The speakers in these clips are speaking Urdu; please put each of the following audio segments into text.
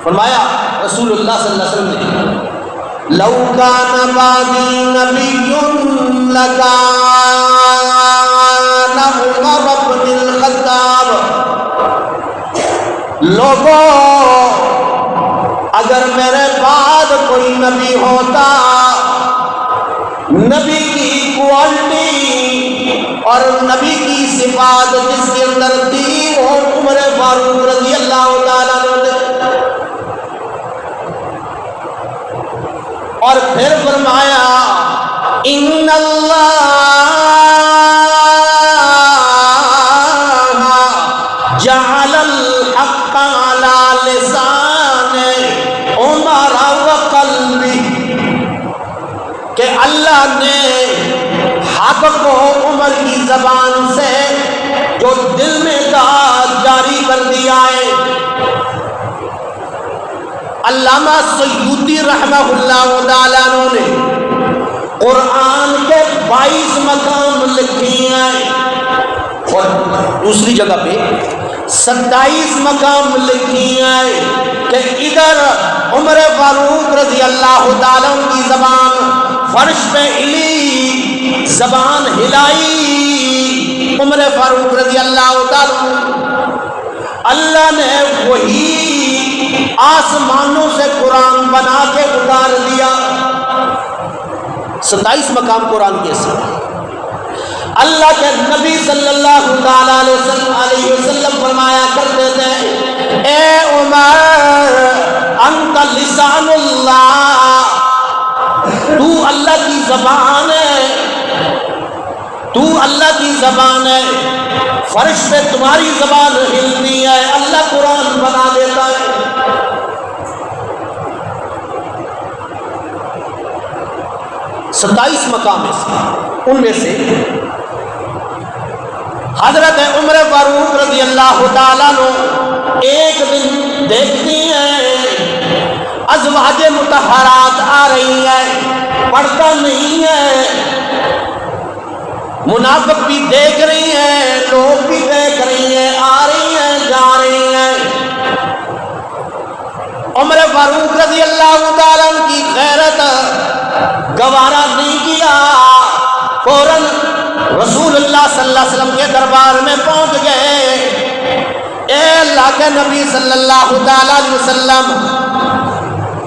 فرمایا رسول اللہ صلی اللہ علیہ وسلم نے لو کان بعدی نبی لکان عمر بن الخطاب، لوگوں اگر میرے بعد کوئی نبی ہوتا، نبی کی کوالٹی اور نبی کی صفات جس کے اندر تھی وہ عمر فاروق رضی اللہ تعالیٰ عنہ نے۔ اور پھر فرمایا ان اللہ جعل الحق علی لسان عمر وقلبی، کہ اللہ نے حق کو عمر کی زبان سے جو دل میں تھا جاری کر دیا ہے۔ علامہ سیوطی رحمہ اللہ تعالیٰ عنہ نے قرآن کے 22 مقام لکھی ہیں اور دوسری جگہ پہ 27 مقام لکھی ہیں کہ ادھر عمر فاروق رضی اللہ تعالیٰ عنہ کی زبان فرش پہ ہلی، زبان ہلائی عمر فاروق رضی اللہ تعالیٰ عنہ، اللہ نے وہی آسمانوں سے قرآن بنا کے اتار دیا۔ 27 مقام قرآن کے ساتھ اللہ کے نبی صلی اللہ تعالیٰ علیہ وسلم فرمایا کرتے تھے اے عمر انت لسان اللہ، تو اللہ کی زبان ہے، تو اللہ کی زبان ہے، فرش پہ تمہاری زبان ہلتی ہے، اللہ قرآن بنا دیتا ہے۔ ستائیس مقام ہے، ان میں سے حضرت عمر فاروق رضی اللہ تعالیٰ عنہ ایک دن دیکھتی ہیں ازواج مطہرات آ رہی ہیں، پردہ نہیں ہے، منافق بھی دیکھ رہی ہیں، لوگ بھی دیکھ رہی ہیں، آ رہی ہیں جا رہی ہیں۔ عمر فاروق رضی اللہ تعالیٰ عنہ کی غیرت گوارا نہیں کیا، فوراً رسول اللہ صلی اللہ علیہ وسلم کے دربار میں پہنچ گئے۔ اے اللہ کے نبی صلی اللہ تعالیٰ علیہ وسلم،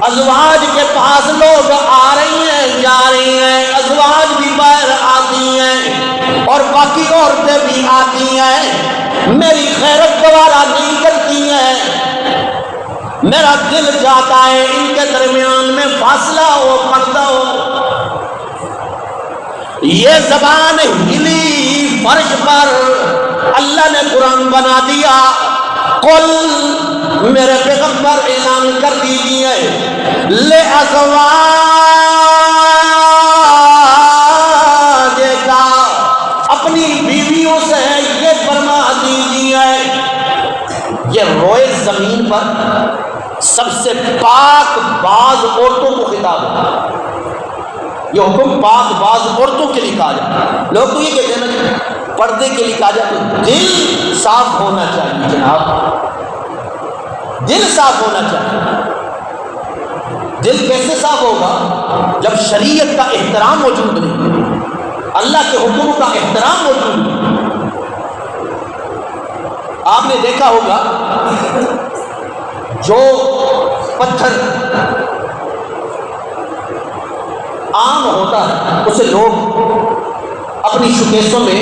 ازواج کے پاس لوگ آ رہی ہیں جا رہی ہیں، ازواج بھی باہر آتی ہیں اور باقی عورتیں بھی آتی ہیں، میری غیرت گوارا نہیں کرتی ہیں، میرا دل چاہتا ہے ان کے درمیان میں فاصلہ ہو، پردہ ہو۔ یہ زبان ہلی فرش پر، اللہ نے قرآن بنا دیا۔ قل، میرے پیغمبر اعلان کر دیجیے، لے ازواجکا، اپنی بیویوں سے یہ فرما دیجیے، یہ روئے زمین پر سب سے پاک باز عورتوں کو خطاب ہے، یہ حکم پاک باز عورتوں کے لیے کہا جاتا ہے۔ لوگ تو یہ کہتے ہیں نا پردے کے لیے کہا جاتا ہے، دل صاف ہونا چاہیے جناب، دل صاف ہونا چاہیے۔ دل کیسے صاف ہوگا جب شریعت کا احترام موجود نہیں، اللہ کے حکم کا احترام موجود نہیں۔ آپ نے دیکھا ہوگا جو پتھر عام ہوتا ہے اسے لوگ اپنی شوکیسوں میں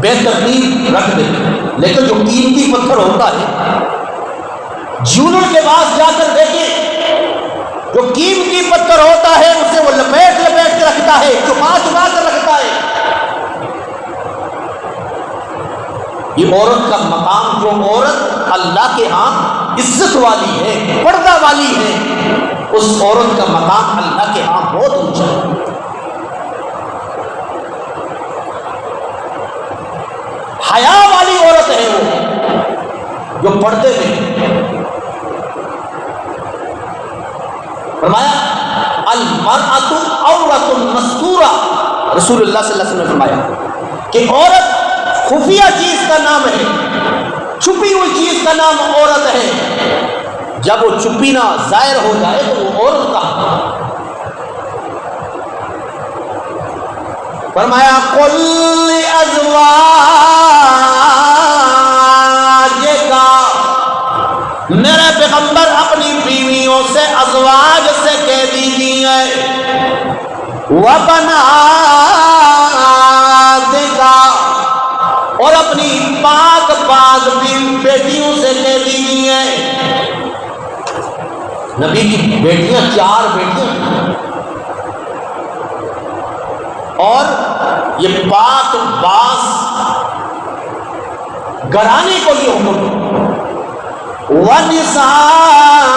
بے ترتیب رکھ دیتے، لیکن جو قیمتی پتھر ہوتا ہے جیولر کے پاس جا کر دیکھیں، جو قیمتی پتھر ہوتا ہے اسے وہ لپیٹ لپیٹ کے رکھتا ہے، چھپا چھپا کر رکھتا ہے۔ یہ عورت کا مقام، جو عورت اللہ کے ہاں عزت والی ہے، پردہ والی ہے، اس عورت کا مقام اللہ کے ہاں بہت اونچا ہے۔ حیا والی عورت ہے وہ جو پردے میں۔ فرمایا المرأۃ عورۃ مستورہ، رسول اللہ صلی اللہ علیہ وسلم نے فرمایا کہ عورت خفیہ چیز کا نام ہے، چھپی ہوئی چیز کا نام عورت ہے۔ جب وہ چپی نہ ظاہر ہو جائے تو وہ عورت کا فرمایا قل ازواجکا، میرے پیغمبر اپنی بیویوں سے ازواج سے کہہ دیجیے وبناتکا، اور اپنی پاک باز بیٹیوں سے کہہ دیجیے. نبی کی بیٹیاں 4 بیٹیاں اور یہ پاک باز گھرانے کو یہ حکم وَنِسَاءِ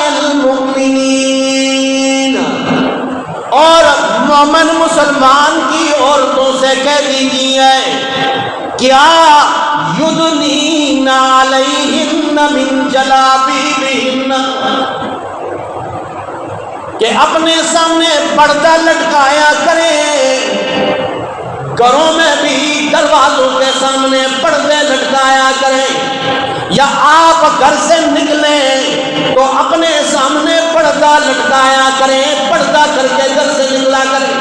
الْمُؤْمِنِينَ، اور مومن مسلمان کی عورتوں سے کہہ دیجیے کیا یدنین علیہن من جلابیبہن، کہ اپنے سامنے پردہ لٹکایا کریں، گھروں میں بھی دروازوں کے سامنے پردے لٹکایا کریں، یا آپ گھر سے نکلیں تو اپنے سامنے پردہ لٹکایا کریں، پردہ کر کے گھر سے نکلا کریں.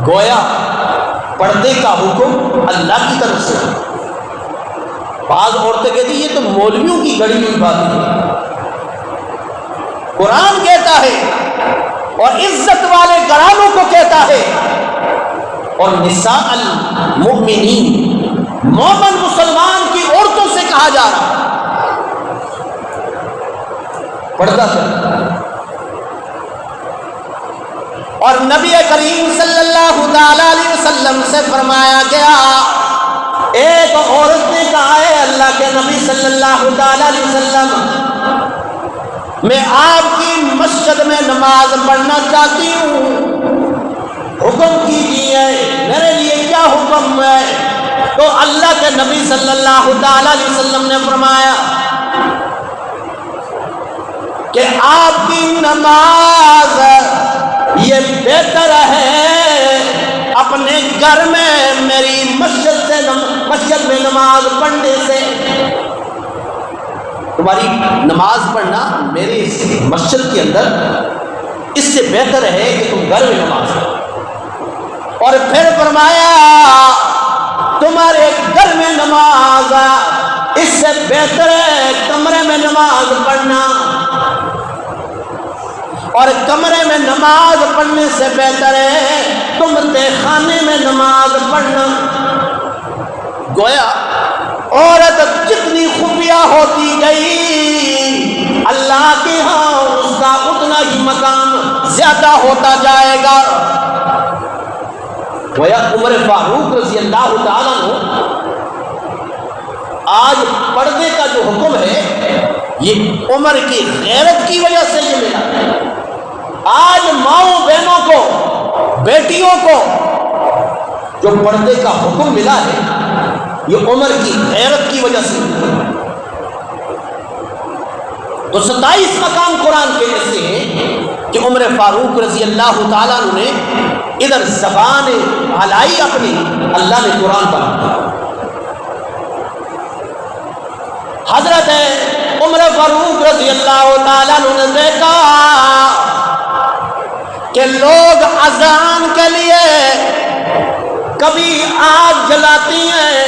گویا پردے کا حکم اللہ کی طرف سے. بعض عورتیں کہتی یہ تو مولویوں کی گڑی ہوئی بات ہے. قرآن کہتا ہے اور عزت والے گھرانوں کو کہتا ہے، اور نساء المؤمنین مومن مسلمان کی عورتوں سے کہا جا رہا پردہ کر. اور نبی کریم صلی اللہ علیہ وسلم سے فرمایا گیا، ایک عورت نے کہا ہے اللہ کے نبی صلی اللہ علیہ وسلم میں آپ کی مسجد میں نماز پڑھنا چاہتی ہوں، حکم کیجیے میرے لیے کیا حکم ہے. تو اللہ کے نبی صلی اللہ علیہ وسلم نے فرمایا کہ آپ کی نماز یہ بہتر ہے اپنے گھر میں میری مسجد میں نماز پڑھنے سے. تمہاری نماز پڑھنا میری مسجد کے اندر اس سے بہتر ہے کہ تم گھر میں نماز پڑھو. اور پھر فرمایا تمہارے گھر میں نماز اس سے بہتر ہے کمرے میں نماز پڑھنا، اور کمرے میں نماز پڑھنے سے بہتر ہے تم خانے میں نماز پڑھنا. گویا عورت جتنی خفیہ ہوتی گئی اللہ کے ہاں اس کا اتنا ہی مقام زیادہ ہوتا جائے گا. گویا عمر فاروق رضی اللہ تعالیٰ عنہ آج پردے کا جو حکم ہے یہ عمر کی غیرت کی وجہ سے یہ ملا. آج ماؤں بہنوں کو بیٹیوں کو جو پردے کا حکم ملا ہے یہ عمر کی غیرت کی وجہ سے. تو 27 مقام قرآن کے ایسے ہیں کہ عمر فاروق رضی اللہ تعالیٰ عنہ نے ادھر زبان ہلائی اپنی، اللہ نے قرآن پڑھا. حضرت عمر فاروق رضی اللہ تعالیٰ عنہ نے دیکھا کہ لوگ اذان کے لیے کبھی آگ جلاتی ہیں،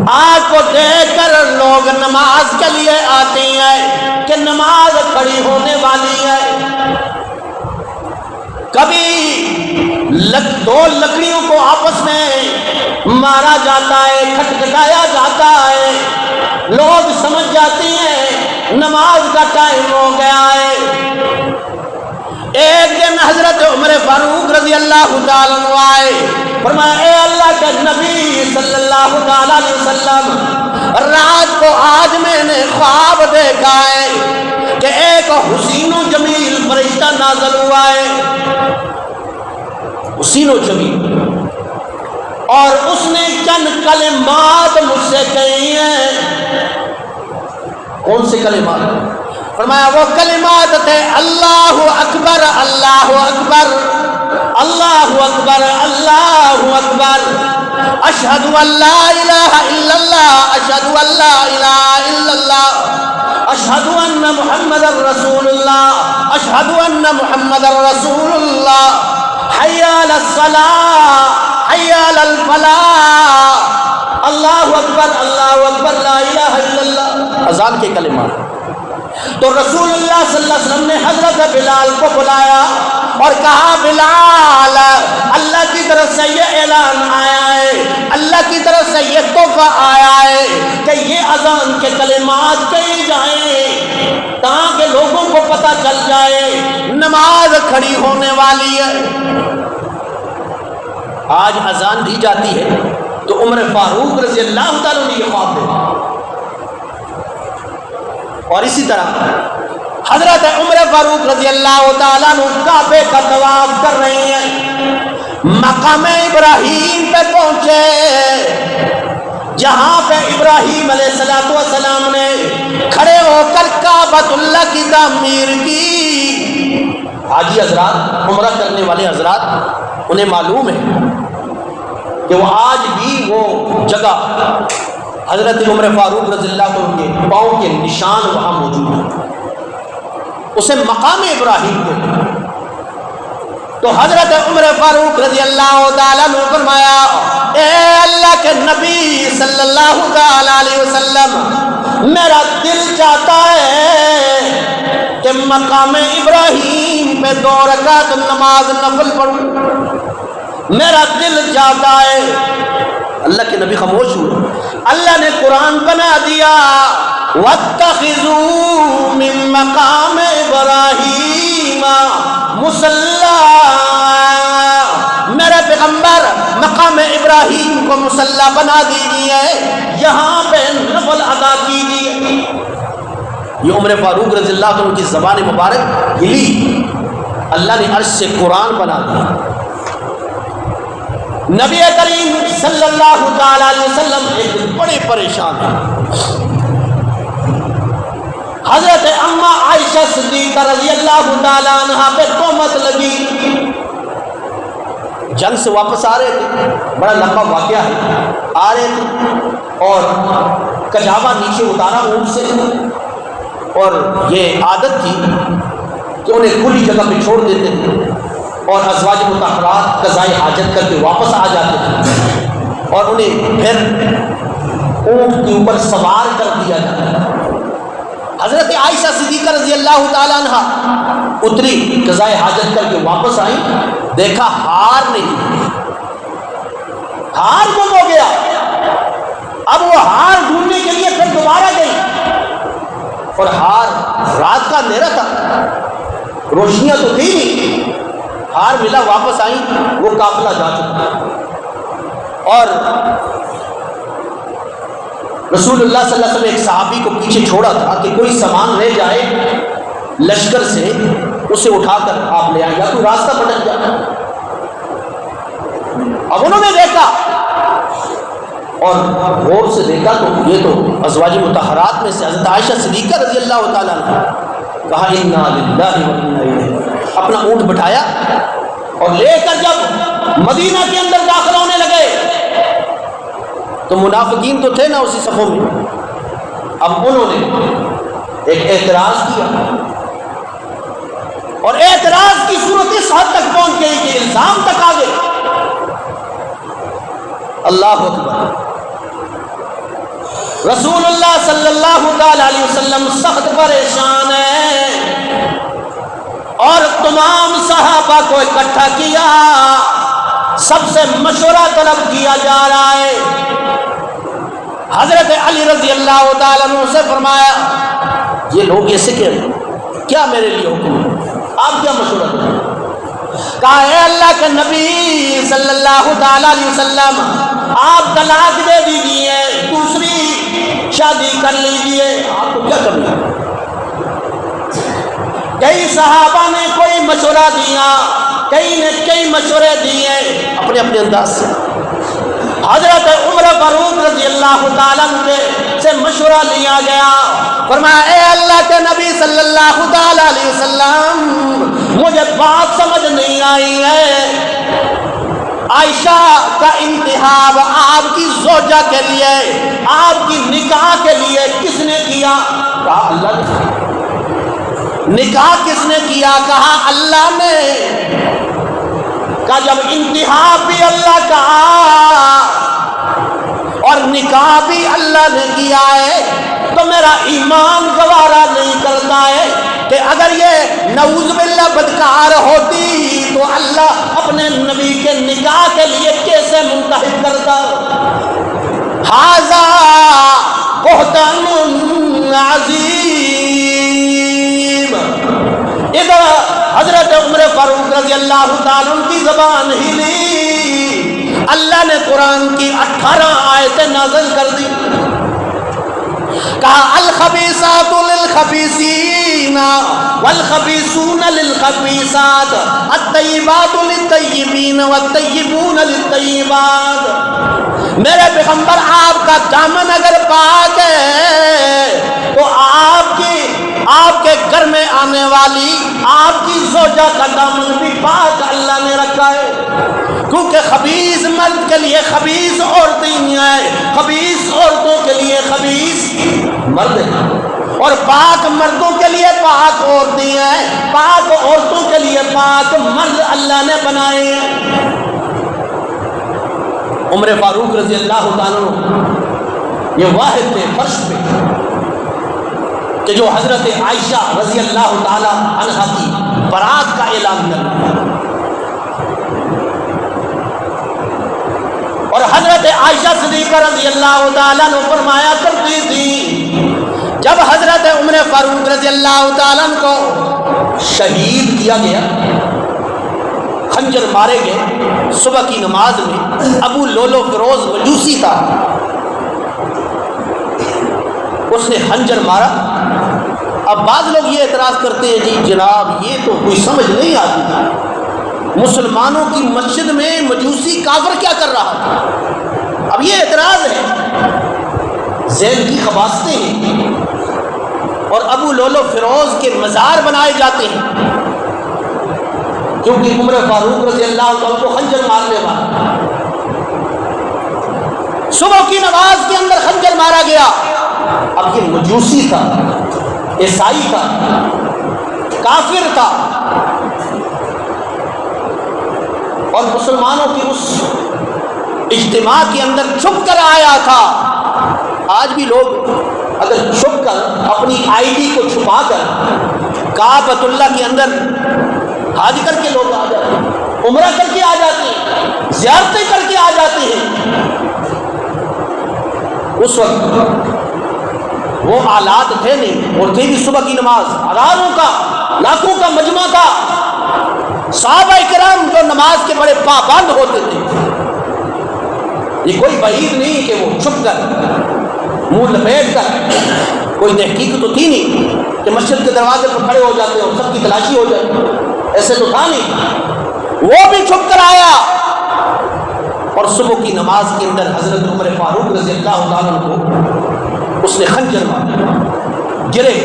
آگ کو دیکھ کر لوگ نماز کے لیے آتی ہیں کہ نماز کھڑی ہونے والی ہے. کبھی دو لکڑیوں کو آپس میں مارا جاتا ہے، کھٹکھٹایا جاتا ہے، لوگ سمجھ جاتی ہیں نماز کا ٹائم ہو گیا ہے. ایک دن حضرت عمر فاروق رضی اللہ تعالیٰ عنہ آئے، فرمایا اے اللہ کے نبی صلی اللہ علیہ وسلم، رات کو آج میں نے خواب دیکھا ہے کہ ایک حسین و جمیل فرشتہ نازل ہوا ہے، حسین و جمیل، اور اس نے چند کلمات مجھ سے کہی ہیں. کون سے کلمات؟ فرمایا وہ کلمات تھے اللہ اکبر اللہ اکبر اللہ اکبر اللہ اکبر اشہد ان لا الہ الا اللہ اشہد ان لا الہ الا اللہ اشہد ان محمد رسول اللہ اشہد ان محمد رسول اللہ حی علی الصلاۃ حی علی الفلاح اللہ اکبر لا الہ الا اللہ، اذان کے کلمات۔ تو رسول اللہ صلی اللہ علیہ وسلم نے حضرت بلال کو بلایا اور کہا بلال اللہ کی طرف سے یہ اعلان آیا ہے، اللہ کی طرف سے یہ تحفہ آیا ہے کہ یہ اذان کے کلمات کہی جائیں تاکہ لوگوں کو پتہ چل جائے نماز کھڑی ہونے والی ہے۔ آج اذان دی جاتی ہے تو عمر فاروق رضی اللہ تعالیٰ نے یہ خواب دیکھا، اور اسی طرح حضرت عمر فاروق رضی اللہ تعالیٰ عنہ کعبے کا طواف کر رہے ہیں، مقام ابراہیم پہ پہنچے جہاں پہ ابراہیم علیہ السلام نے کھڑے ہو کر کعبۃ اللہ کی تعمیر کی۔ حاجی حضرات، عمرہ کرنے والے حضرات، انہیں معلوم ہے کہ وہ آج بھی وہ جگہ حضرت عمر فاروق رضی اللہ عنہ کے پاؤں کے نشان وہاں موجود ہیں، اسے مقام ابراہیم کو۔ تو حضرت عمر فاروق رضی اللہ تعالیٰ عنہ فرمایا اے اللہ کے نبی صلی اللہ تعالیٰ علیہ وسلم، میرا دل چاہتا ہے کہ مقام ابراہیم پہ 2 رکعت نماز نفل پڑھوں، میرا دل چاہتا ہے۔ اللہ کے نبی خاموش ہوئے، اللہ نے قرآن بنا دیا وَاتَّخِذُوا مِن مَّقَامِ إِبْرَاهِيمَ مُصَلًّى، میرے پیغمبر مقام ابراہیم کو مصلی بنا دیجیے، یہاں پہ نفل ادا کیجیے۔ یہ عمر فاروق رضی اللہ عنہ کی زبان مبارک ہلی، اللہ نے عرش سے قرآن بنا دیا۔ نبی کریم صلی اللہ تعالی علیہ وسلم ایک دن بڑے پریشان ہیں، حضرت اماں عائشہ صدیقہ رضی اللہ تعالی عنہ پہ تہمت لگی، جنگ سے واپس آ رہے تھے، بڑا لمبا واقعہ ہے، آ رہے تھے اور کجاوا نیچے اتارا اونٹ سے، اور یہ عادت تھی کہ انہیں کھلی جگہ پہ چھوڑ دیتے تھے اور ازواج مطہرات قضائے حاجت کر کے واپس آ جاتے تھے، اور انہیں پھر اونٹ کے اوپر سوار کر دیا جاتا تھا۔ حضرت عائشہ صدیقہ رضی اللہ تعالیٰ عنہ اتری، قضائے حاجت کر کے واپس آئی، دیکھا ہار نہیں، ہار گم ہو گیا۔ اب وہ ہار ڈھونڈنے کے لیے پھر دوبارہ گئی، اور ہار رات کا اندھیرا تھا، روشنیاں تو تھی نہیں، ہار ملا، واپس آئی، وہ قافلہ جا چکا، اور رسول اللہ صلی اللہ علیہ وسلم ایک صحابی کو پیچھے چھوڑا تھا کہ کوئی سامان لے جائے لشکر سے، اسے اٹھا کر آپ لے آئیں، یا کوئی راستہ بھٹک جائے۔ اب انہوں نے دیکھا اور غور سے دیکھا تو یہ تو ازواج مطہرات میں سے حضرت عائشہ صدیقہ رضی اللہ تعالیٰ عنہ، کہا انا للہ و انا الیہ، اپنا اونٹ بٹھایا اور لے کر جب مدینہ کے اندر داخل ہونے لگے تو منافقین تو تھے نا اسی صفوں میں، اب انہوں نے ایک اعتراض کیا، اور اعتراض کی صورت اس حد تک پہنچ گئی کہ الزام تک آ گئے۔ اللہ اکبر، رسول اللہ صلی اللہ علیہ وسلم سخت پریشان ہے، اور تمام صحابہ کو اکٹھا کیا، سب سے مشورہ طلب کیا جا رہا ہے۔ حضرت علی رضی اللہ تعالیٰ عنہ سے فرمایا یہ لوگ ایسے کہہ رہے ہیں، کیا میرے لیے حکم ہے، آپ کیا مشورہ دیں؟ کہا اے اللہ کے نبی صلی اللہ تعالیٰ علیہ وسلم، آپ طلاق دے دیجیے، دوسری شادی کر لیجیے، آپ کو کیا کرنا ہے؟ کئی صحابہ نے کوئی مشورہ دیا، کئی نے کئی مشورے دیے اپنے اپنے انداز سے۔ حضرت عمر فاروق رضی اللہ تعالیٰ عنہ سے مشورہ لیا گیا، فرمایا اے اللہ کے نبی صلی اللہ تعالیٰ علیہ وسلم، مجھے بات سمجھ نہیں آئی ہے، عائشہ کا انتخاب آپ کی زوجہ کے لیے، آپ کی نکاح کے لیے کس نے کیا؟ کہا اللہ نے۔ نکاح کس نے کیا؟ کہا اللہ نے۔ کہا جب انتخاب بھی اللہ کا اور نکاح بھی اللہ نے کیا ہے تو میرا ایمان گوارا نہیں کرتا ہے کہ اگر یہ نعوذ باللہ بدکار ہوتی تو اللہ اپنے نبی کے نکاح کے لیے کیسے منتخب کرتا؟ ھذا بہتان عظیم۔ ادھر حضرت عمر فاروق رضی اللہ تعالیٰ عنہ کی زبان ہلی، اللہ نے قرآن کی 18 آیتیں نازل کر دی۔ کہا الخبیثات للخبیثین والخبیثون للخبیثات، الطیبات للطیبین والطیبون للطیبات۔ میرے پیغمبر آپ کا دامن اگر پاک ہے تو آپ کے گھر میں آنے والی آپ کی زوجہ کا دامن بھی پاک اللہ نے رکھا ہے، کیونکہ خبیث مرد کے لیے خبیث عورتیں ہیں، خبیث عورتوں کے لیے خبیث مرد ہیں، اور پاک مردوں کے لیے پاک عورتیں ہیں، پاک عورتوں کے لیے پاک مرد اللہ نے بنائے ہیں۔ عمر فاروق رضی اللہ تعالیٰ یہ واحد تھے فرش پہ کہ جو حضرت عائشہ رضی اللہ تعالیٰ عنہا کی برات کا اعلان کر، اور حضرت عائشہ صدیقہ رضی اللہ تعالیٰ عنہ فرمایا کرتی تھی جب حضرت عمر فاروق رضی اللہ تعالیٰ عنہ کو شہید کیا گیا، خنجر مارے گئے صبح کی نماز میں، ابو لولو فیروز مجوسی تھا، اس نے خنجر مارا۔ اب بعض لوگ یہ اعتراض کرتے ہیں جی جناب یہ تو کوئی سمجھ نہیں آتی، مسلمانوں کی مسجد میں مجوسی کافر کیا کر رہا تھا؟ اب یہ اعتراض ہے، ذہن کی خباستیں ہیں، اور ابو لولو فیروز کے مزار بنائے جاتے ہیں کیونکہ عمر فاروق رضی اللہ عنہ کو خنجر مارنے والا، صبح کی نماز کے اندر خنجر مارا گیا۔ اب یہ مجوسی تھا، عیسائی تھا، کافر تھا، اور مسلمانوں کی اس اجتماع کے اندر چھپ کر آیا تھا۔ آج بھی لوگ اگر چھپ کر اپنی آئی ڈی کو چھپا کر کعبۃ اللہ کے اندر حج کر کے لوگ آ جاتے ہیں، عمرہ کر کے آ جاتے ہیں، زیارتیں کر کے آ جاتے ہیں، اس وقت وہ آلات تھے نہیں، اور تھے بھی صبح کی نماز، ہزاروں کا لاکھوں کا مجمع تھا، صحابہ کرام جو نماز کے بڑے پابند ہوتے تھے۔ یہ کوئی بعید نہیں کہ وہ چھپ کر منہ لپیٹ کر، کوئی تحقیق تو تھی نہیں کہ مسجد کے دروازے پر کھڑے ہو جاتے اور سب کی تلاشی ہو جائے، ایسے تو تھا نہیں، وہ بھی چھپ کر آیا، اور صبح کی نماز کے اندر حضرت عمر فاروق رضی اللہ تعالیٰ کو اس نے خنجر مارا، گرے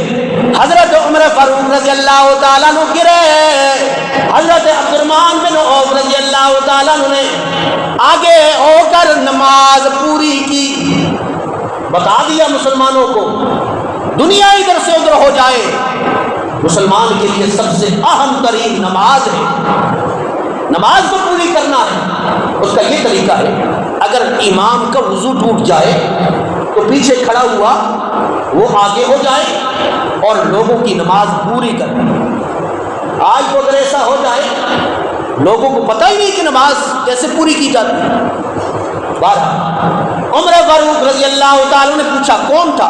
حضرت عمر فاروق رضی اللہ تعالیٰ عنہ گرے، حضرت عبدالرحمن بن عوف رضی اللہ تعالیٰ عنہ نے آگے ہو کر نماز پوری کی، بتا دیا مسلمانوں کو دنیا ادھر سے ادھر ہو جائے، مسلمان کے لیے سب سے اہم ترین نماز ہے، نماز کو پوری کرنا ہے۔ اس کا یہ طریقہ ہے، اگر امام کا وضو ٹوٹ جائے تو پیچھے کھڑا ہوا وہ آگے ہو جائے اور لوگوں کی نماز پوری کرے۔ آج تو اگر ایسا ہو جائے لوگوں کو پتہ ہی نہیں کہ نماز کیسے پوری کی جاتی ہے۔ بہرحال عمر فاروق رضی اللہ تعالیٰ نے پوچھا کون تھا؟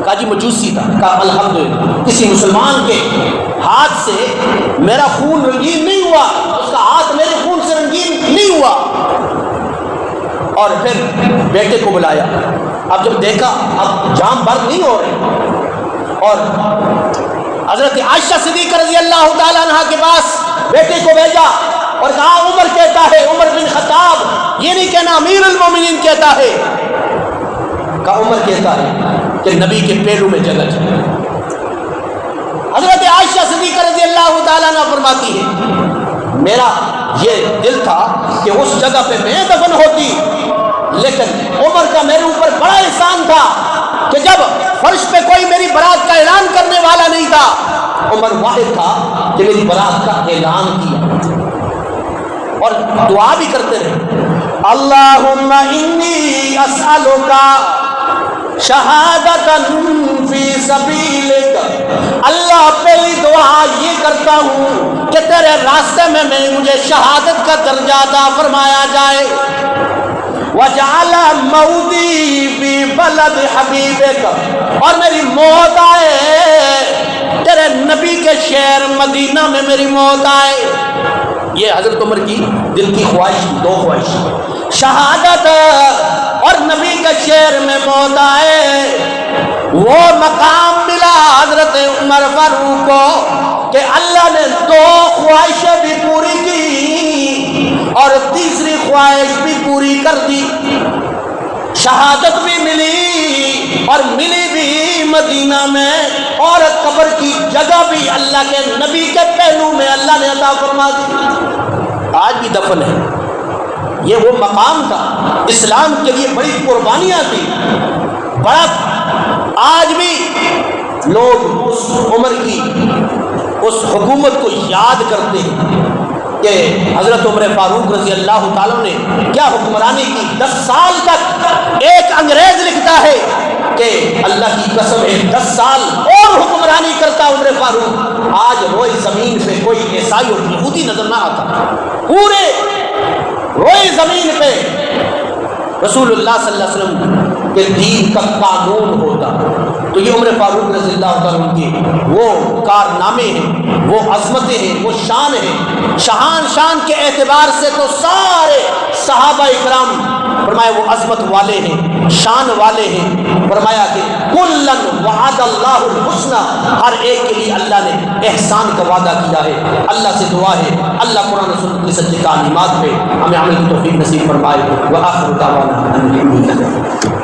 کہا جی مجوسی تھا۔ کہا الحمدللہ کسی مسلمان کے ہاتھ سے میرا خون رنگین نہیں ہوا، اس کا ہاتھ میرے خون سے رنگین نہیں ہوا۔ اور پھر بیٹے کو بلایا، اب جب دیکھا اب جام برد نہیں ہو رہے، اور حضرت عائشہ صدیقہ رضی اللہ تعالیٰ عنہ کے پاس بیٹے کو بھیجا اور کہا عمر کہتا ہے، عمر بن خطاب، یہ نہیں کہنا امیر المومنین کہتا ہے، کہا عمر کہتا ہے کہ نبی کے پیروں میں جگہ چاہیے۔ حضرت عائشہ صدیقہ رضی اللہ تعالیٰ عنہ فرماتی ہے میرا یہ دل تھا کہ اس جگہ پہ میں دفن ہوتی، لیکن عمر کا میرے اوپر بڑا احسان تھا کہ جب فرش پہ کوئی میری برات کا اعلان کرنے والا نہیں تھا، عمر واحد تھا کہ میری برات کا اعلان کیا اور دعا بھی کرتے رہے، اللہم انی اسألک شہادتا فی سبیلک، اللہ پہلی دعا یہ کرتا ہوں کہ تیرے راستے میں مجھے شہادت کا درجہ عطا فرمایا جائے، وجعل موتی فی بلد حبیبک، اور میری موت آئے تیرے نبی کے شہر مدینہ میں میری موت آئے۔ یہ حضرت عمر کی دل کی خواہش، دو خواہش، شہادت اور نبی کے شہر میں موت آئے۔ وہ مقام ملا حضرت عمر فاروق کو کہ اللہ نے دو خواہشیں بھی پوری کی اور تیسری خواہش بھی پوری کر دی، شہادت بھی ملی اور ملی بھی مدینہ میں، اور قبر کی جگہ بھی اللہ کے نبی کے پہلو میں اللہ نے عطا فرما دی۔ آج بھی دفن ہے، یہ وہ مقام تھا، اسلام کے لیے بڑی قربانیاں تھی، بڑا آج بھی لوگ اس عمر کی اس حکومت کو یاد کرتے ہیں کہ حضرت عمر فاروق رضی اللہ تعالیٰ نے کیا حکمرانی کی۔ 10 سال تک ایک انگریز لکھتا ہے کہ اللہ کی قسم ہے 10 سال اور حکمرانی کرتا عمر فاروق، آج روئے زمین پہ کوئی عیسائی اور یہودی نظر نہ آتا، پورے روئے زمین پہ رسول اللہ صلی اللہ علیہ وسلم کے دین کا قانون ہوتا۔ تو یہ عمر فاروق رضی اللہ تعالیٰ کے وہ کارنامے ہیں، وہ عظمتیں ہیں، وہ شان ہیں، شان کے اعتبار سے تو سارے صحابہ اکرام فرمایا وہ عظمت والے ہیں، شان والے ہیں، فرمایا کہ کلن وعد اللہ الحسنى، ہر ایک کے لیے اللہ نے احسان کا وعدہ کیا ہے۔ اللہ سے دعا ہے اللہ قرآن و سنت کی سچی تعلیمات پہ ہمیں عمل کی توفیق نصیب فرمائے۔ وآخر دعوانا ان الحمد للہ۔